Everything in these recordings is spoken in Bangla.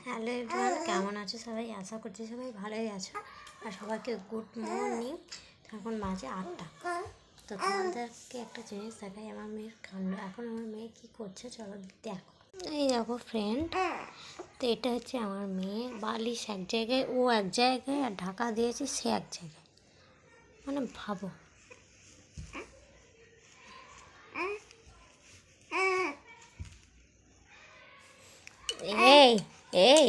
হ্যালো এভরিওয়ান, কেমন আছো সবাই? আশা করছি সবাই ভালোই আছো। আর সবাইকে গুড মর্নিং। এখন বাজে 8টা। তো তোমাদেরকে একটা জিনিস দেখাই, আমার মেয়ের কাণ্ড। এখন আমার মেয়ে কী করছে চলো দেখো। এই দেখো ফ্রেন্ড, তো এটা হচ্ছে আমার মেয়ে। বালিশ এক জায়গায়, ও এক জায়গায়, আর ঢাকা দিয়েছে সে এক জায়গায়। মানে ভাবো। এই এই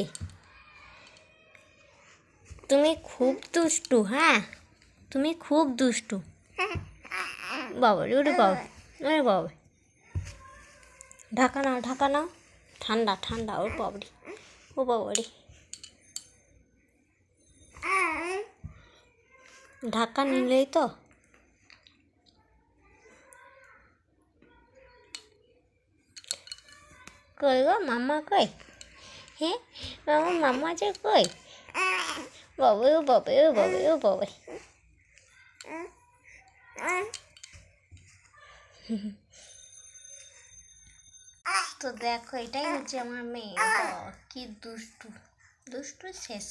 তুমি খুব দুষ্টু, হ্যাঁ তুমি খুব দুষ্টু। বাবা রে, ওরে বাবা, ওরে বাবা, ঢাকা নাও, ঢাকা নাও, ঠান্ডা ঠান্ডা। ওর বাবরি, ও বাবরি, ঢাকা নিলেই তো। কই গো মাম্মা, কই? হ্যাঁ আমার মাম্মা যে কই? বাবা, ও বাবা, ও বাবা, ও বাবা। তো দেখো, এটাই হচ্ছে আমার মেয়ে। কি দুষ্টু, দুষ্টু শেষ।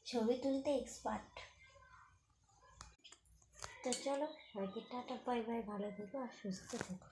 ছবি তুলতে এক্সপার্ট। তো চলো সবাইকে টাটা, বাই বাই, ভালো থেকো আর সুস্থ থেকো।